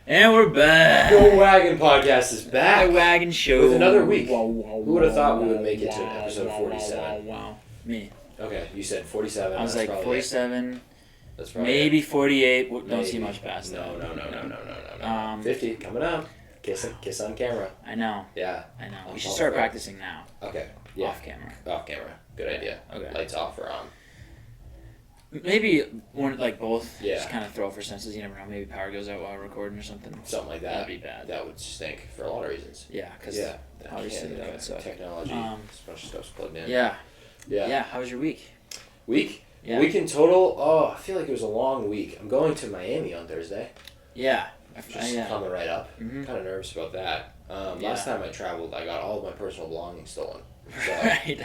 And we're back. The Wagon podcast is back. The Wagon show. With another week. Who Who would have thought we would make it to episode 47? Wow. Me. Okay, you said 47. I was That's like probably 47. That's probably maybe it. 48. Don't Maybe. see much past that. No. 50 coming up. Kiss on camera. I know. Yeah. I know. We should start practicing now. Okay. Yeah. Off camera. Off camera. Good idea. Okay. Lights off or on. Maybe one, like both. Yeah. Just kind of throw for senses. You never know. Maybe power goes out while we're recording or something. Something like that. That'd be bad. That would stink for a lot of reasons. Yeah, because obviously that would suck. Technology. A bunch of stuff's plugged in. Yeah. Yeah. Yeah. How was your week? Week? Yeah. Week in total? Oh, I feel like it was a long week. I'm going to Miami on Thursday. Yeah. Just coming right up. Mm-hmm. Kind of nervous about that. Last time I traveled, I got all of my personal belongings stolen. So, right.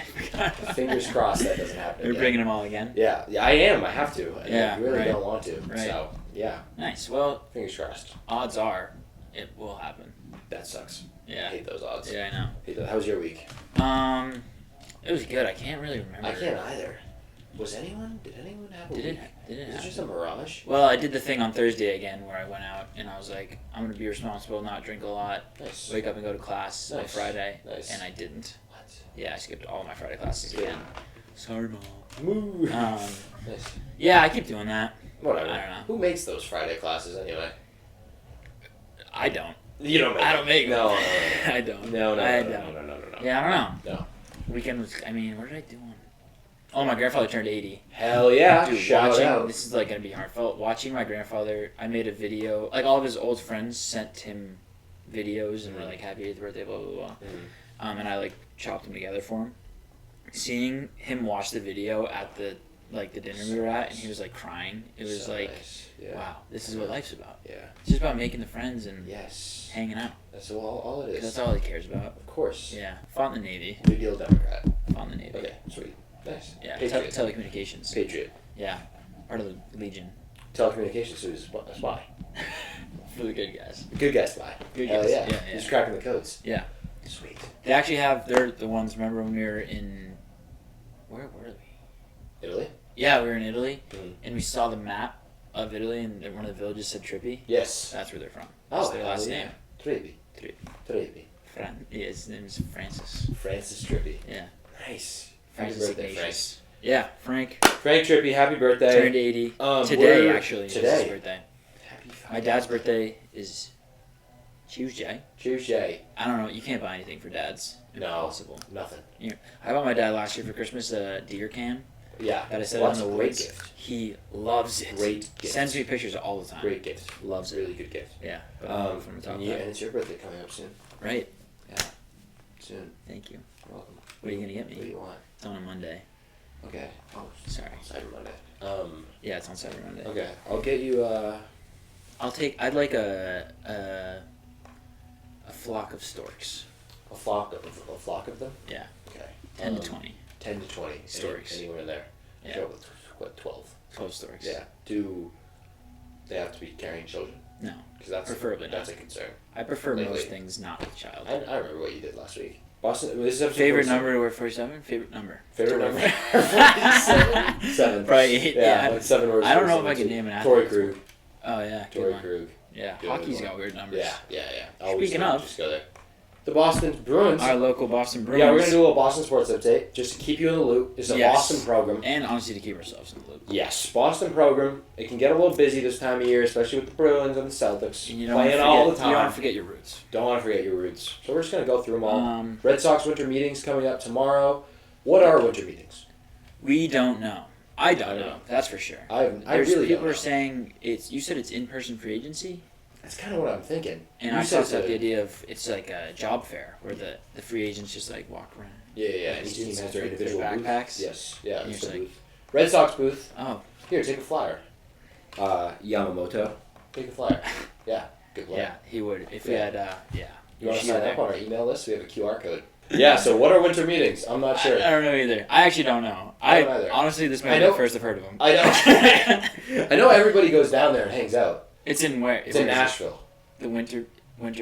fingers crossed that doesn't happen. You're bringing them all again? Yeah, I am. I have to. And Yeah, I really right. don't want to. Right. So, yeah. Nice. Well, Fingers crossed. odds are it will happen. That sucks. Yeah. I hate those odds. Yeah, I know. Hate those. How was your week? It was good. I can't really remember. I can't either. Did anyone have a week? Did it Was it happen? just a mirage? Well, I did the thing on Thursday again where I went out and I was like, I'm gonna be responsible, not drink a lot, Nice. wake up and go to class on Nice. Friday, Nice. and I didn't. What? Yeah, I skipped all my Friday classes Good. again. Sorry, mom. Moo. Nice. Nice. Yeah, I keep doing that. Whatever. I don't know. Who makes those Friday classes anyway? I don't. You don't make I don't make No, them. no, I don't. no. No. I No. don't. No. Yeah, I don't know. No. Weekend was. I mean, what did I do on? Oh, my grandfather turned 80. Hell yeah. Dude, Shout watching, out. this is like gonna be heartfelt. Watching my grandfather, I made a video. Like all of his old friends sent him videos and were like, "Happy 8th birthday," blah blah blah. Mm-hmm. And I like chopped them together for him. Seeing him watch the video at the dinner we were at, and he was like crying. It was like, nice. Yeah. wow, this is what life's about. Yeah. It's just about making the friends and Yes. hanging out. That's all it 'Cause is. that's all he cares about. Of course. Yeah, fought in the Navy. Big deal Democrat. Fought in the Navy. Okay. Sweet. Nice. Yeah, Patriot. telecommunications. Patriot. Yeah, part of the Legion. Telecommunications. So he's a spy. For the good guys. Good guy spy. Good Hell guys. yeah. Yeah. He's cracking the codes. Yeah. Sweet. They actually have. They're the ones. Remember when we were in? Where were we? Italy? Yeah, we were in Italy, Mm. and we saw the map of Italy, and one of the villages said Trippi. Yes. That's where they're from. Oh, That's their hell last yeah. name. Trippi. Trippi. Yeah, his name is Francis. Francis Trippi. Yeah. Nice. Francis Happy birthday, Frank. Ignatius. Yeah, Frank Frank Trippi, happy birthday. turned 80 today. Actually, is his birthday. Happy My dad's birthday is Tuesday. Tuesday. I don't know. You can't buy anything for dads. No. Impossible. Nothing. I bought my dad last year for Christmas a deer cam. Yeah. That I set Well, on that's the a great woods. gift. He loves it. Great gift. Sends me pictures all the time. Great gift. Loves it. Really good gift. Yeah. But I don't know if I'm gonna talk And about it. it's your birthday coming up soon. Right. Yeah. Soon. Thank you. You're welcome. What are you gonna get What do me? you want? It's on a Monday. Okay. Oh, Sorry. Cyber Monday. Yeah, it's on Cyber Monday. Okay. I'll get you. I'd like a flock of storks. A flock of them. Yeah. Okay. 10 to 20. 10 to 20 Storks. Anywhere there. Yeah. Sure, what 12? 12 storks. Yeah. Do they have to be carrying children? No. Because that's Preferably that's not. a concern. I prefer Lately. most things not with child. I remember what you did last week. Boston. This is episode Favorite 47. number to wear 47? Favorite number. Favorite number. 47. 7. Probably 8. Yeah. Like 7 words. I don't know if 47 I can too. name an Tory athlete. Krug. Oh, yeah. Good Tory one. Krug. Yeah. Good Hockey's one. got weird numbers. Yeah. Always Speaking good. of- Just go there. The Boston Bruins. Our local Boston Bruins. Yeah, we're going to do a little Boston sports update just to keep you in the loop. It's a Yes. Boston program. And honestly, to keep ourselves in the loop. Yes, Boston program. It can get a little busy this time of year, especially with the Bruins and the Celtics And you don't wanna playing forget, all the time. You don't want to forget your roots. Don't want to forget your roots. So we're just going to go through them all. Red Red Sox winter meetings coming up tomorrow. What are winter meetings? We don't know. I don't I don't know. know. That's for sure. I There's really people don't know. are saying it's. You said it's in-person free agency, That's kind of what I'm thinking. and You I said thought that so. the idea of it's like a job fair where the free agents just like walk around. Yeah. Like, Each team it's has their like individual their booth. backpacks. Yes. Yeah. And it's you're a like- booth. Red Sox booth. Oh, Here, take a flyer. Yamamoto. Take a flyer. Yeah. Good luck. yeah, he would if we Yeah. had. Yeah. You want to should sign go up there. on our email list? We have a QR code. Yeah. So what are winter meetings? I'm not sure. I don't know either. I actually don't know. I don't either. Honestly, this I might be the know- first I've heard of him. I know. I know everybody goes down there and hangs out. It's in where? It's in where is it? Nashville. The winter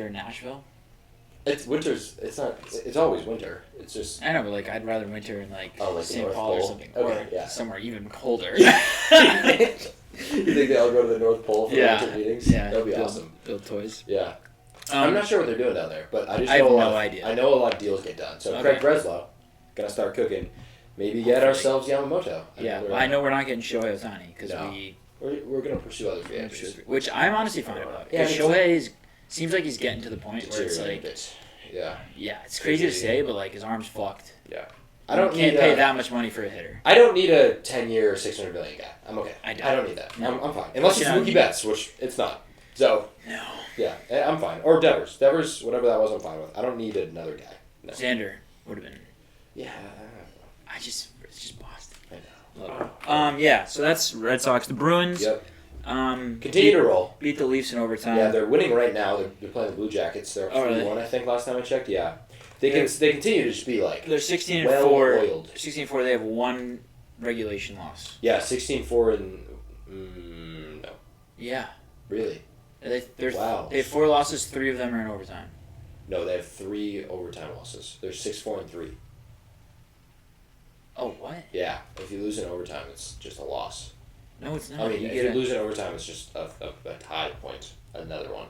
in Nashville. It's winter's. It's not. It's always winter. It's just. I know, but like I'd rather winter in like like St. Paul or something, okay, or somewhere even colder. You think they all go to the North Pole for winter meetings? Yeah, that'd be awesome. Build toys. Yeah, I'm not sure what they're doing down there, but I just I know have no idea. I know a lot of deals get done. So Craig Breslow, gonna start cooking. Maybe get ourselves Yamamoto. I know we're not getting Shohei Ohtani because we're gonna pursue other free agents, which I'm honestly fine about. Yeah, Because Shohei seems like he's getting to the point where it's like, yeah, it's crazy to say, but like his arm's fucked. Yeah, can't pay that much money for a hitter. I don't need a 10-year, $600 million guy. I'm okay. I don't need that. No. I'm fine. Unless it's Mookie Betts, which it's not. So no. Yeah, I'm fine. Or Devers. Devers, whatever that was, I'm fine with. I don't need another guy. No. Xander would have been. Yeah. It's just Boston. I know. Yeah. So that's Red Sox. The Bruins. Yep. Continue to roll. Beat the Leafs in overtime. Yeah, they're winning right now. They're playing the Blue Jackets. They're 3-1, I think, last time I checked. Yeah. They continue to just be like. They're 16-4. Well-oiled. 16-4. They have one regulation loss. Yeah, 16-4 and no. Yeah. Really? Wow. They have 4 losses. 3 of them are in overtime. No, they have 3 overtime losses. They're 6-4-3. Oh, what? Yeah. If you lose in overtime, it's just a loss. No, it's not. I mean, if you lose in overtime, it's just a tie point. Another one.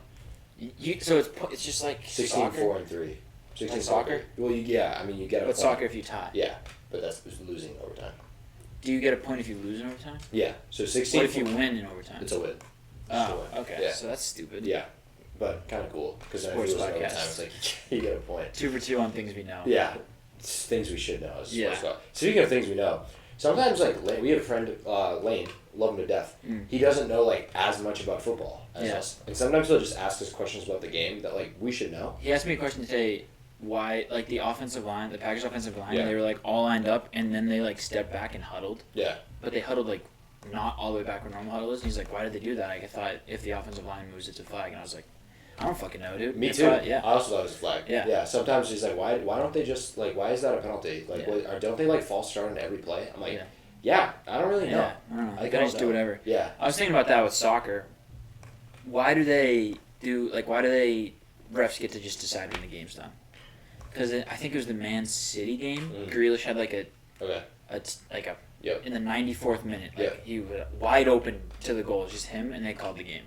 So it's just like 16-4-3. 16 like soccer? Well, you get a point. But soccer if you tie. Yeah, but that's losing in overtime. Do you get a point if you lose in overtime? Yeah. So 16. What if you win in overtime? It's a win. Oh, okay. Yeah. So that's stupid. Yeah, but kind of cool because if you lose in overtime, it's like you get a point. 2 for 2 on things we know. Yeah, it's things we should know. Speaking of things we know, sometimes like we have a friend Lane, love him to death. He doesn't know like as much about football as us, and sometimes he'll just ask us questions about the game that like we should know. He asked me a question today. Why, like the offensive line, the Packers offensive line, they were like all lined up and then they like stepped back and huddled. Yeah. But they huddled like not all the way back where normal huddle is. And he's like, why did they do that? Like, I thought if the offensive line moves, it's a flag. And I was like, I don't fucking know, dude. Me too. I also thought it was a flag. Yeah. Yeah. Sometimes he's like, why don't they just like why is that a penalty? Like, don't they like false start on every play? I'm like, I don't really know. Yeah, I don't know. I just do whatever. Yeah. I was thinking about that with soccer. Why do refs get to just decide when the game's done? Because I think it was the Man City game. Grealish had like in the 94th minute, he was wide open to the goal, just him, and they called the game.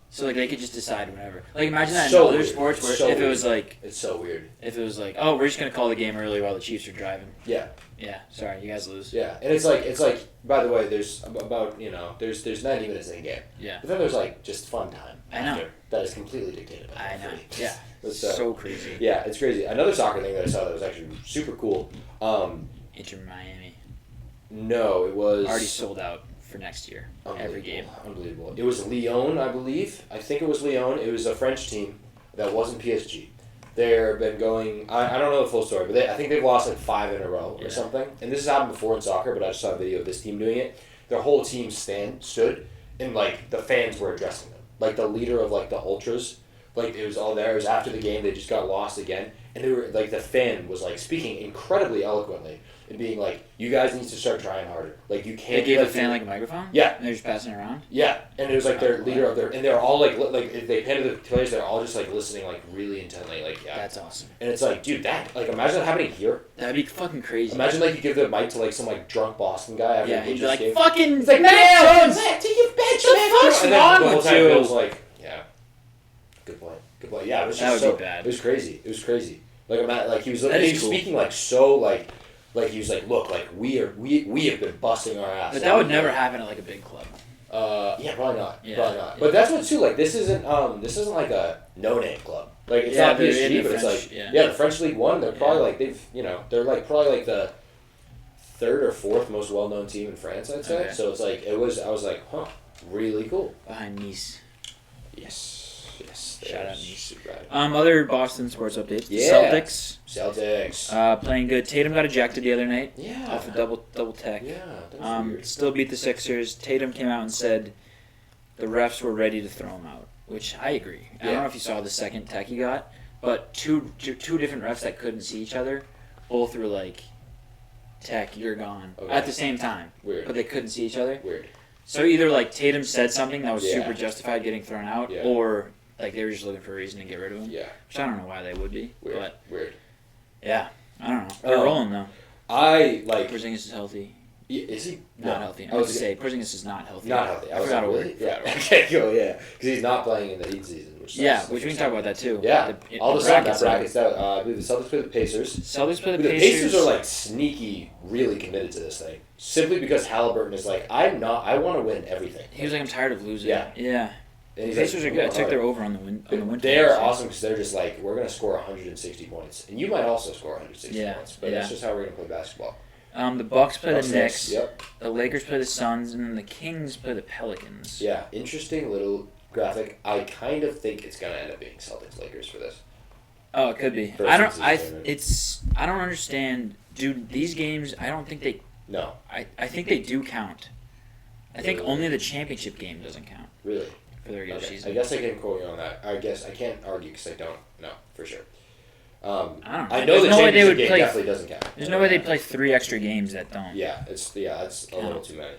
So like they could just decide whenever. Like imagine that in other sports where if it was like it's so weird. If it was like, oh, we're just gonna call the game early while the Chiefs are driving. Yeah. Yeah. Sorry, you guys lose. Yeah, and it's like by the way, there's about there's 90 minutes in a game. Yeah. But then there's like just fun time. I know. That is completely dictated by. I know. Yeah. It's so crazy. Yeah, it's crazy. Another soccer thing that I saw that was actually super cool. Inter Miami. No, it was already sold out for next year. Every game. Unbelievable. It was Lyon, I believe. I think it was Lyon. It was a French team that wasn't PSG. They've been going. I don't know the full story, but I think they've lost like 5 in a row or something. And this has happened before in soccer, but I just saw a video of this team doing it. Their whole team stood, and like the fans were addressing them. Like the leader of like the ultras, like it was all there. It was after the game. They just got lost again, and they were like the fan was like speaking incredibly eloquently and being like, "You guys need to start trying harder. Like you can't." They gave the fan like a microphone. Yeah, and they're just passing it around. Yeah, and it was like their leader of their, and they're all like if they handed the players, they're all just like listening like really intently, like yeah. That's awesome. And it's like, dude, that like imagine that happening here. That'd be fucking crazy. Imagine like you give the mic to like some like drunk Boston guy after he'd be like, game. "Fucking it's like Matt Jones, take your bitch, what's wrong with you?" It was like, yeah, good point. Yeah, it was just that would be bad. It was crazy. Like I'm not, like he was cool. speaking like so like he was like, look, like we have been busting our ass. But that would never happen at like a big club. Yeah, probably not. But that's what too. Like this isn't like a no-name club. Like it's not PSG, but it's like the French League One. They're probably like they're like probably like the 3rd or 4th most well-known team in France, I'd say. Okay. So it's like I was like, huh, really cool. Behind Nice. Yes. Shout out Nice. Other Boston sports updates. Yeah. Celtics. Playing good. Tatum got ejected the other night. Yeah. Off a double tech. Yeah. That was weird. Still beat the Sixers. Tatum came out and said the refs were ready to throw him out, which I agree. Yeah. I don't know if you saw the second tech he got, but two different refs that couldn't see each other, both were like, "Tech, you're gone," at the same time. Weird. But they couldn't see each other. Weird. So either like Tatum said something that was super justified getting thrown out, or Like, they were just looking for a reason to get rid of him. Yeah. Which I don't know why they would be. Weird. Yeah. I don't know. They're rolling, though. Porzingis is healthy. Is he? Not healthy. I was going to say, Porzingis is not healthy. Not healthy. I forgot a word. Really? Yeah. Okay, cool, yeah. Because he's not playing in the Heat season. Which we can talk about that, too. Yeah. All of a sudden, that bracket's out. I believe the Celtics play the Pacers. The Pacers are, like, sneaky, really committed to this thing. Simply because Halliburton is like, I want to win everything. He was like, I'm tired of losing. Yeah. And the Pacers are good. I took their over on the win. They're awesome because they're just like, we're going to score 160 points. And you might also score 160 points. But that's just how we're going to play basketball. The Bucks play the Knicks. Yep. The Lakers play the Suns, and then the Kings play the Pelicans. Yeah, interesting little graphic. I kind of think it's gonna end up being Celtics Lakers for this. Oh, it could be. I don't understand, dude. These games, I don't think they. No. I think they do count. I think only the championship game doesn't count. Really. For the regular season. I guess I can quote you on that. I guess I can't argue because I don't know for sure. I don't know. I know the championship game definitely doesn't count. There's no way they'd play 3 extra games that don't. Yeah, that's a little too many.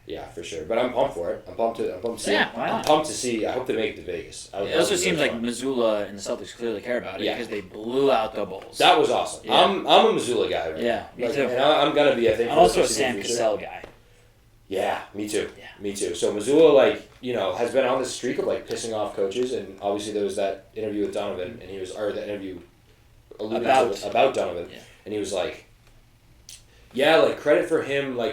Yeah, for sure. But I'm pumped for it. I'm pumped to see. Yeah, why not? I'm pumped to see. I hope they make it to Vegas. It also seems like Missoula and the Celtics clearly care about it because they blew out the Bulls. That was awesome. Yeah. I'm a Missoula guy right now. Yeah, me too. And I'm gonna be. I think. I'm also a Sam Cassell guy. Yeah, me too. Yeah. Me too. So Missoula, has been on this streak of pissing off coaches, and obviously there was that interview with Donovan, and the interview about Donovan, and he was like, credit for him, I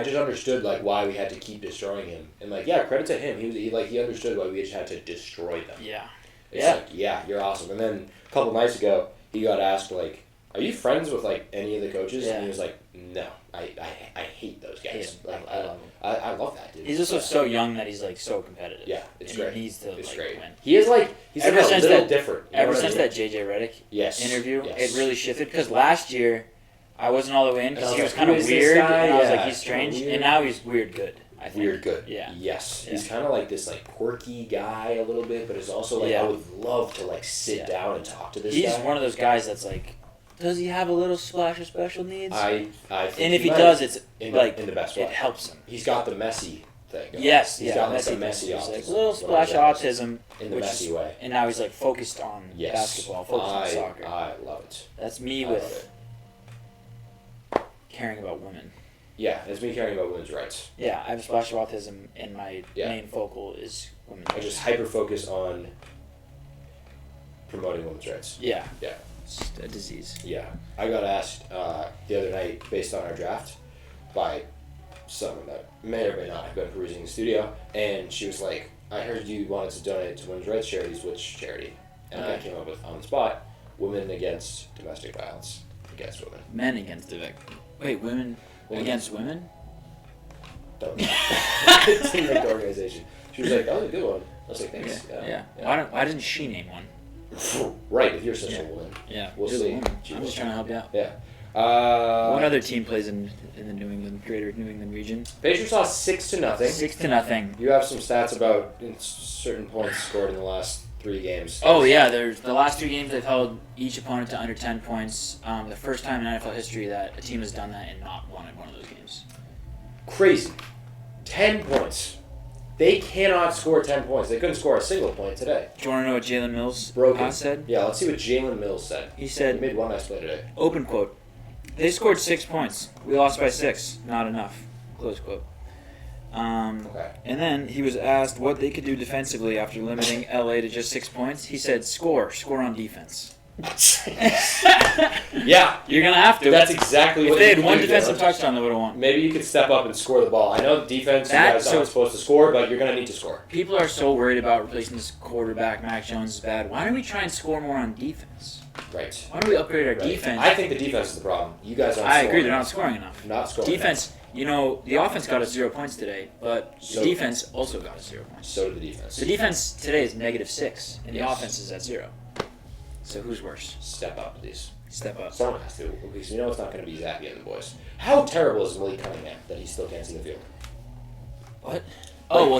just understood why we had to keep destroying him, and credit to him, he understood why we just had to destroy them. Yeah. It's you're awesome. And then a couple nights ago, he got asked are you friends with any of the coaches? Yeah. And he was like, no, I hate those guys. Yeah, I love him. I love that dude. He's also so young that he's so competitive. Yeah, it's great. He needs to great. win. He is he's ever since that different. Ever since that JJ Redick interview, it really shifted because last year I wasn't all the way in because he was kind of weird and I was like he's strange and now he's weird good. I think. Weird good. Yeah. Yes. Yeah. He's kind of this quirky guy a little bit, but it's also I would love to sit down and talk to this guy. He's one of those guys that's does he have a little splash of special needs? I think and if he does, it's in the best way. It helps him. He's got the messy thing. Yes, he's got the messy autism. Little splash of autism in the messy way. And now he's focused on basketball, focused on soccer. I love it. That's me with caring about women. Yeah, it's me caring about women's rights. Yeah, I have a splash of autism, and my main focal is women's rights. I just hyper-focus on promoting women's rights. Yeah. Yeah. It's a disease. Yeah. I got asked the other night, based on our draft, by someone that may or may not have been perusing the studio, and she was like, I heard you wanted to donate to women's rights charities. Which charity? And I came up with, on the spot, Women Against Domestic Violence Against Women. Men Against Domestic... Wait, women against women? Don't know. Teammate organization. She was like, that was a good one. I was like, thanks. Yeah. Why didn't she name one? Right, if you're such a woman. Yeah. We'll see. I'm just trying to help you out. Yeah. What other team plays in the greater New England region? Pacers lost 6-0. 6-0. You have some stats about certain points scored in the last 3 games. Oh yeah, there's the last 3 games they've held each opponent to under 10 points. The first time in NFL history that a team has done that and not won in one of those games. Crazy. 10 points. They cannot score 10 points. They couldn't score a single point today. Do you want to know what Jalen Mills said? Yeah, let's see what Jalen Mills said. He said, he made one nice play today. Open quote. They scored 6 points. We lost by 6. Not enough. Close quote. Okay. And then he was asked what they could do defensively after limiting LA to just 6 points. He said, score on defense. Yeah. You're going to have to. That's exactly what if they had one defensive touchdown, they would have won. Maybe you could step up and score the ball. I know defense you guys aren't supposed to score, but you're going to need to score. People are so worried about replacing this quarterback. Mac Jones is bad. Why don't we try and score more on defense? Right. Why don't we upgrade our defense? I think the defense is the problem. You guys aren't scoring. I agree. They're not scoring enough. Not scoring defense, enough. The offense got us 0 points today, but the defense also got us 0 points. So did the defense. The defense today is -6, and the offense is at 0. So who's worse? Step up, please. Step up. Someone has to, because you know it's not going to be Zappy and the boys. How terrible is Malik Cunningham that he still can't see the field? What?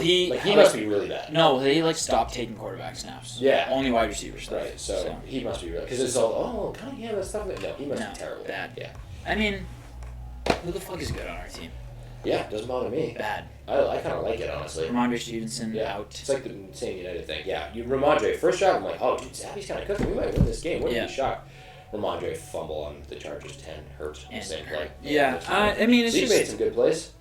He must be really bad. No, they stopped taking quarterback snaps. Yeah. Only wide receivers. Right. So he must be really, because it's all Cunningham and stuff like that. No, he must be terrible. Bad. Yeah. I mean, who the fuck is good on our team? Yeah, it doesn't bother me. Bad. I kind of like it, honestly. Ramondre Stevenson out. It's like the same United thing. Yeah, Ramondre, first drive, I'm like, oh, dude, Zappi's kind of cooking. We might win this game. Wouldn't be shocked. Ramondre fumble on the Chargers 10 hurt the same play. Yeah, I mean, it's so just... he made some good plays.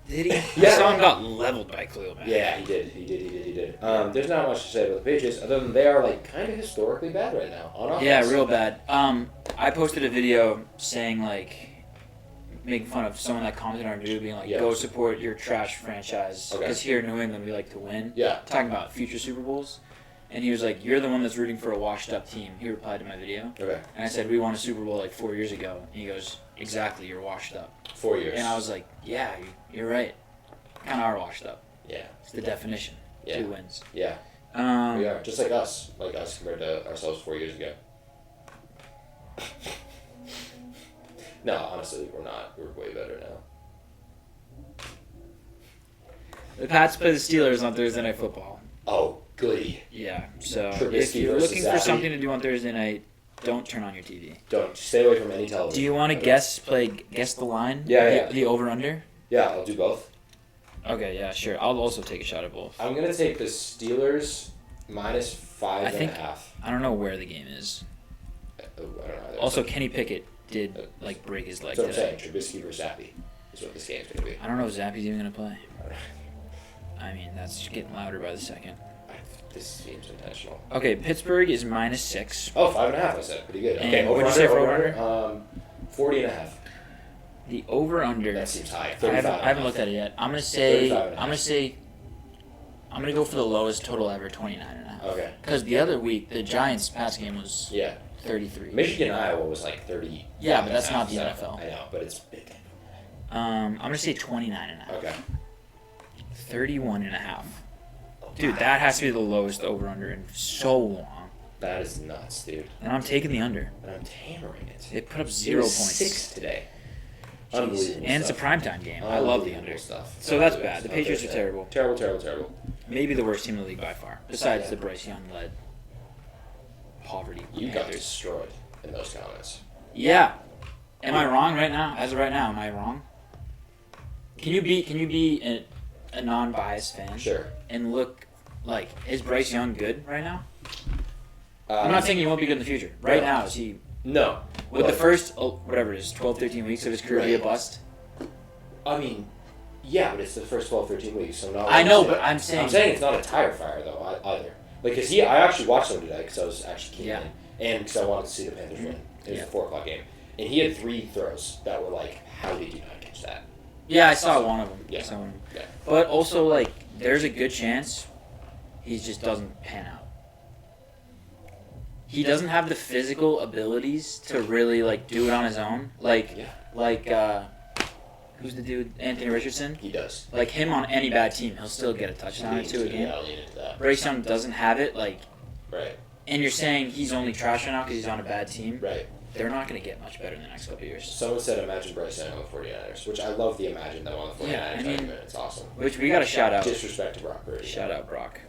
Did he? Yeah. Someone got leveled by Khalil Mack. Yeah, he did. There's not much to say about the Patriots other than they are like kind of historically bad right now on offense. Yeah, real bad. I posted a video saying like making fun of someone that commented on our video being like, go support your trash franchise because here in New England we like to win. Yeah. Talking about future Super Bowls. And he was like, you're the one that's rooting for a washed-up team. He replied to my video. Okay. And I said, we won a Super Bowl like 4 years ago. And he goes, exactly, you're washed up. 4 years. And I was like, yeah, you're right. Kind of are washed up. Yeah. It's the definition. Yeah. 2 wins. Yeah. We are. Just like us compared to ourselves 4 years ago. No, honestly, we're not. We're way better now. The Pats play the Steelers on Thursday Night Football. Oh, goody. Yeah, so Trubisky if you're looking for Zappy. something to do on Thursday night, don't turn on your TV. Don't. Stay away from any television. Do you want to guess the line? Yeah. The over-under? Yeah, I'll do both. Okay, yeah, sure. I'll also take a shot at both. I'm going to take the Steelers minus 5.5. I don't know where the game is. I don't know. Also, Kenny Pickett did break his leg That's what today. I'm saying. Trubisky versus Zappy is what this game's going to be. I don't know if Zappy's even going to play. I mean, that's getting louder by the second. This seems intentional. Okay, Pittsburgh is minus 6. Oh, 5.5, I said. Pretty good. Okay, And what'd you say for over-under? 40.5. The over-under. That seems high. I haven't looked at it yet. I'm gonna go for the lowest total ever, 29.5. Okay. Because the other week the Giants' pass game was 33. Michigan Iowa was like 30. Yeah, but that's not the NFL. I know, but it's big. I'm gonna say 29.5. Okay. 31.5. Dude, that has to be the lowest over-under in so long. That is nuts, dude. And I'm taking the under. And I'm hammering it. They put up 0 points. 6 today. Jeez. Unbelievable and stuff. it's a primetime game. I love the under. Stuff. So that's bad. The Patriots are terrible. Terrible. Maybe the worst team in the league by far. Besides the Bryce Young-led poverty. You got destroyed in those comments. Yeah. Am I wrong right now? As of right now, am I wrong? Can you be a non-biased fan? Sure. And look like, is Bryce Young good right now? I'm not saying he won't be good in the future. Right now, is he? No. Would the first, whatever it is, 12, 13 weeks of his career be a bust? I mean, yeah, but it's the first 12, 13 weeks, so not. I know, but I'm saying it's not a tire fire though either. Like, cause I actually watched him today because I was actually keen in, and because I wanted to see the Panthers win. It was a 4:00 game, and he had 3 throws that were like, how did you not catch that? Yeah, I saw one of them. Yeah. Yeah. But also, like, there's a good chance he just doesn't pan out. He doesn't have the physical abilities to really like do it on his own. Who's the dude? Anthony Richardson? He does. Like him on any bad team, he'll still get a touchdown or two a game. Yeah, I'll lean into that. Bryce Young doesn't have it, like. Right. And you're saying he's only trash right now because he's on a bad team. Right. They're not going to get much better in the next couple of years. Someone said imagine Bryce Young on the 49ers, which I love the imagine them on the 49ers argument. It's awesome. Which we got to shout out. Disrespect to Brock Purdy. Shout out Brock.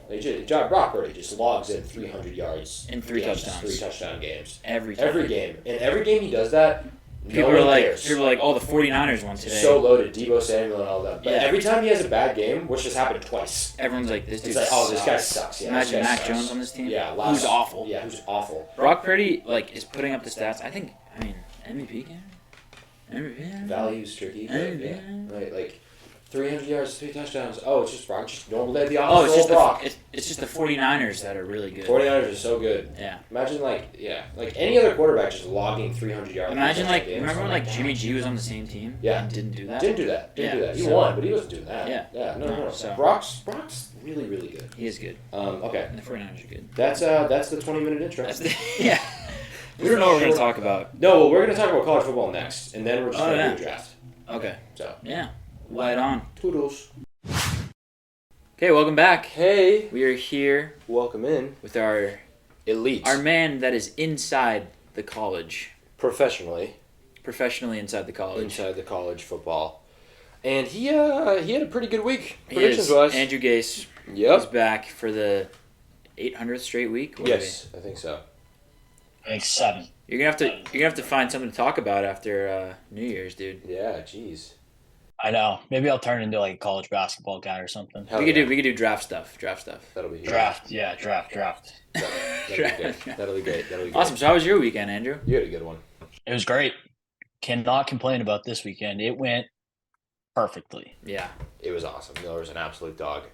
Brock Purdy just logs in 300 yards. In 3 touchdowns. 3 touchdown games. Every game. And every game he does that, people are like, oh, the 49ers won today. So loaded. Deebo Samuel and all that. But Yeah. every time he has a bad game, which has happened twice. Everyone's like, this dude It's like, sucks. this guy sucks. Yeah, Imagine this guy Mac sucks. Jones on this team. Yeah, who's awful. Yeah, who's awful. Brock Purdy, like, is putting up the stats. I mean, MVP game? MVP? Value's tricky. But MVP. Right, like 300 yards, 3 touchdowns. Oh, it's just Brock. Just normal day at the Oh, office. it's just the 49ers that are really good. 49ers are so good. Yeah. Imagine like any other quarterback just logging 300 yards. Imagine remember when like Jimmy G was on the same team? Yeah. And didn't do that? Didn't do that. He won, but he wasn't doing that. Yeah. No. So Brock's really, really good. he is good. Okay. And the 49ers are good. That's the 20-minute intro. Yeah. We don't know what we're going to talk about. No, well, we're going to talk about college football next, and then we're just going to do a draft. Okay. So. Yeah. Light on. Toodles. Okay, welcome back. Hey. We are here. Welcome in. With our elite. Our man that is inside the college. Professionally inside the college. Inside the college football. And he had a pretty good week, predictions-wise. Andrew Gase. Yep. He's back for the 800th straight week. Yes, I think so. I think 7. You're gonna have to find something to talk about after New Year's, dude. Yeah, jeez. I know. Maybe I'll turn into like a college basketball guy or something. Hell We could yeah. do draft stuff. That'll be huge. Draft. Yeah, draft. That'll be good. That'll be great. That'll be great. Awesome. So how was your weekend, Andrew? You had a good one. It was great. Cannot complain about this weekend. It went perfectly. Yeah. It was awesome. Miller's an absolute dog.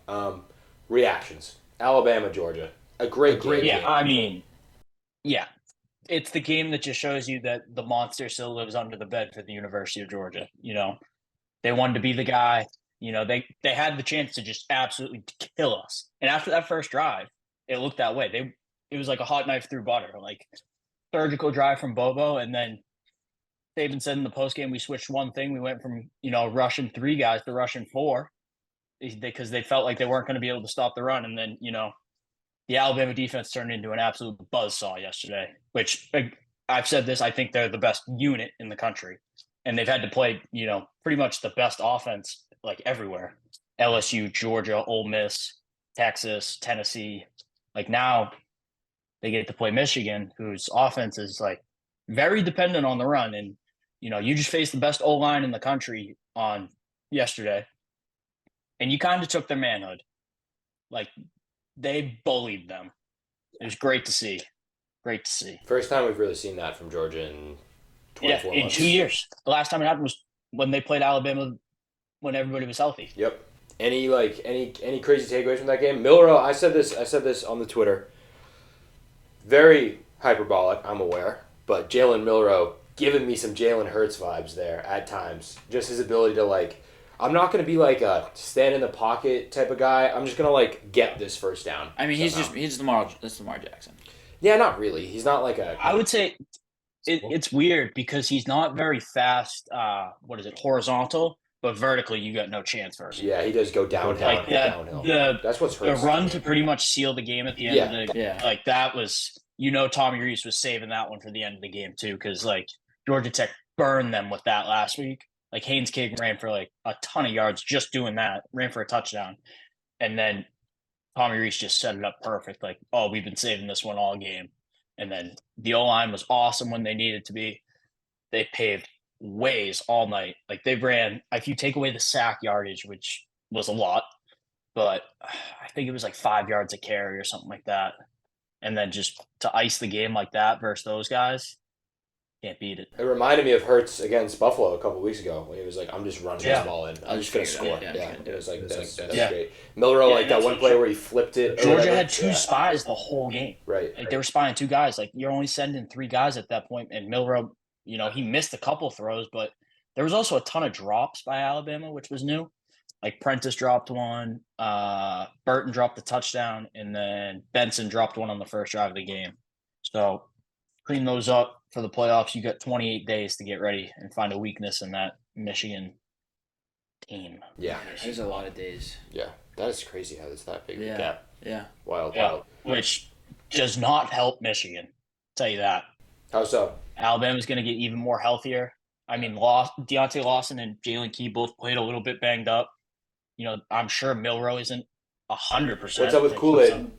Reactions. Alabama, Georgia. A great game. Yeah, I mean, yeah. It's the game that just shows you that the monster still lives under the bed for the University of Georgia. They wanted to be the guy. They had the chance to just absolutely kill us. And after that first drive, it looked that way. It was like a hot knife through butter, like surgical drive from Bobo. And then they even said in the postgame we switched one thing. We went from rushing 3 guys to rushing 4 because they felt like they weren't going to be able to stop the run. And then the Alabama defense turned into an absolute buzzsaw yesterday, which I've said this, I think they're the best unit in the country. And they've had to play, pretty much the best offense like everywhere. LSU, Georgia, Ole Miss, Texas, Tennessee. Like now they get to play Michigan, whose offense is like very dependent on the run. And, you just faced the best O-line in the country on yesterday. And you kind of took their manhood. Like they bullied them. It was great to see. Great to see. First time we've really seen that from Georgia in 24 in months. 2 years. The last time it happened was when they played Alabama when everybody was healthy. Yep. Any crazy takeaways from that game? Milroe, I said this on the Twitter. Very hyperbolic, I'm aware, but Jalen Milroe giving me some Jalen Hurts vibes there at times. Just his ability to I'm not going to be like a stand in the pocket type of guy. I'm just going to get this first down. I mean, he's Lamar Jackson. Yeah, not really. He's not like a. I would say it's weird because he's not very fast. Horizontal, but vertically you got no chance versus him. Yeah, he does go downhill. Downhill. That's what's the run to pretty much seal the game at the end of the yeah. Like that was Tommy Rees was saving that one for the end of the game too because Georgia Tech burned them with that last week. Like Haynes King ran for a ton of yards just doing that, ran for a touchdown. And then Tommy Rees just set it up perfect. We've been saving this one all game. And then the O-line was awesome when they needed to be. They paved ways all night. They ran, if you take away the sack yardage, which was a lot, but I think it was 5 yards a carry or something like that. And then just to ice the game like that versus those guys, can't beat it. It reminded me of Hurts against Buffalo a couple weeks ago when he was I'm just running this ball in. I'm just going to score. It was that's great. Milroe, that one play where he flipped it. Georgia had 2 spies the whole game. Right. They were spying 2 guys. You're only sending 3 guys at that point. And Milroe, he missed a couple throws, but there was also a ton of drops by Alabama, which was new. Prentice dropped one, Burton dropped the touchdown, and then Benson dropped one on the first drive of the game. So clean those up for the playoffs. You got 28 days to get ready and find a weakness in that Michigan team. Yeah. There's a lot of days. Yeah. That is crazy how it's that big of a gap. Yeah. Wild. Which does not help Michigan. I'll tell you that. How so? Alabama's going to get even more healthier. I mean, Deontay Lawson and Jalen Key both played a little bit banged up. I'm sure Milroe isn't 100%. What's up with Kool-Aid?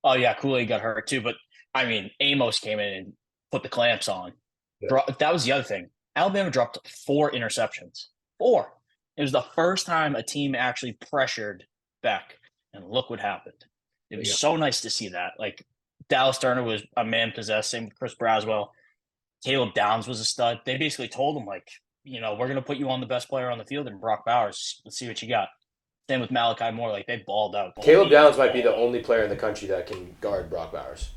Oh, yeah, Kool-Aid got hurt too. But, I mean, Amos came in and put the clamps on. Yeah. That was the other thing. Alabama dropped 4 interceptions. 4. It was the first time a team actually pressured Beck, and look what happened. It was so nice to see that. Dallas Turner was a man possessed, same with Chris Braswell. Caleb Downs was a stud. They basically told him, we're going to put you on the best player on the field and Brock Bowers. Let's see what you got. Same with Malachi Moore. They balled out. Caleb Downs might be the only player in the country that can guard Brock Bowers.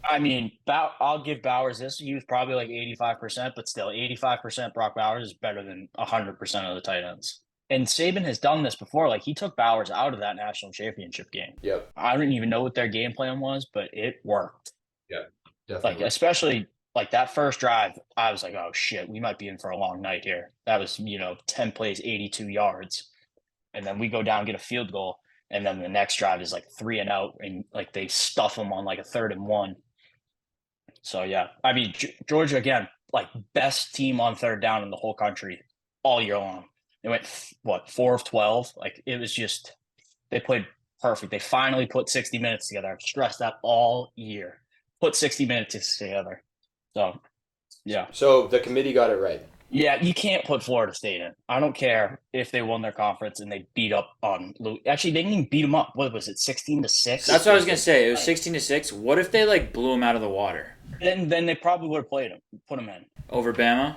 I mean, I'll give Bowers this. He was probably 85%, but still 85% Brock Bowers is better than 100% of the tight ends. And Saban has done this before. He took Bowers out of that national championship game. Yep. I don't even know what their game plan was, but it worked. Yeah, definitely. Especially that first drive, I was oh, shit, we might be in for a long night here. That was, 10 plays, 82 yards. And then we go down, get a field goal. And then the next drive is 3 and out. And they stuff them on a 3rd and 1. So, yeah, I mean, Georgia, again, best team on 3rd down in the whole country all year long. They went, 4 of 12? It was just, they played perfect. They finally put 60 minutes together. I've stressed that all year. Put 60 minutes together. So, yeah. So the committee got it right. Yeah, you can't put Florida State in. I don't care if they won their conference and they beat up on. Actually, they didn't even beat them up. What was it, 16-6? That's what I was gonna say. It was 16-6. What if they like blew them out of the water Then they probably would have put them in. over Bama?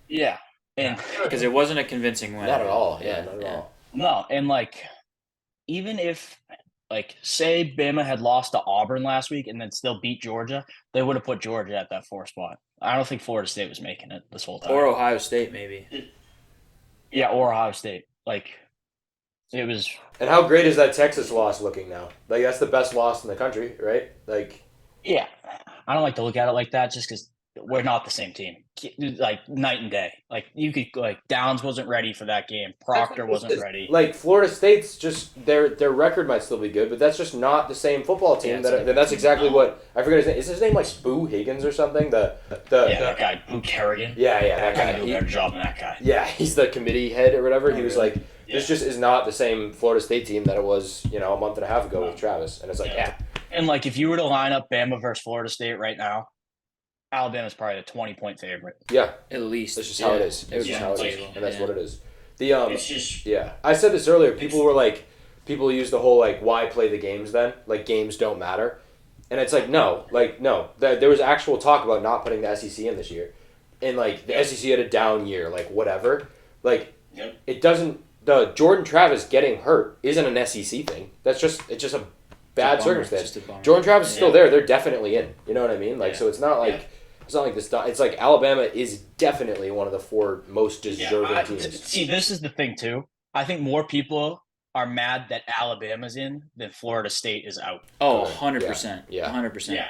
Yeah, and Because it wasn't a convincing win. Not at all. Yeah, not at all. no, and like even if like say Bama had lost to Auburn last week and then still beat Georgia, they would have put Georgia at that 4 spot. I don't think Florida State was making it this whole time. Or Ohio State, maybe. Yeah, or Ohio State. Like it was. And how great is that Texas loss looking now? Like that's the best loss in the country, right? Like, Yeah, I don't like to look at it like that just because we're not the same team. Like night and day. Like you could Downs wasn't ready for that game. Proctor wasn't ready. Like Florida State's just their record might still be good, but that's just not the same football team. That's exactly what I forget his name. Is his name like Boo Higgins or something? That guy Boo Kerrigan. Yeah, that guy. He did a better job than that guy. Yeah, he's the committee head or whatever. He was like, this just is not the same Florida State team that it was, a month and a half ago with Travis. And it's like, And like if you were to line up Bama versus Florida State right now, Alabama's probably a 20-point favorite. Yeah, at least. That's just how it is. It's just how it is, and that's what it is. It's just I said this earlier. People use the whole like, why play the games then? Like games don't matter, and it's like no. There was actual talk about not putting the SEC in this year, and like the SEC had a down year, like whatever. Like it doesn't. The Jordan Travis getting hurt isn't an SEC thing. It's just a bad circumstance. Jordan Travis is still there. They're definitely in. You know what I mean? Like so, it's not like. It's not like this. It's like Alabama is definitely one of the 4 most deserving teams. See, this is the thing too. I think more people are mad that Alabama's in than Florida State is out. Oh, 100%. Yeah. 100%. Yeah.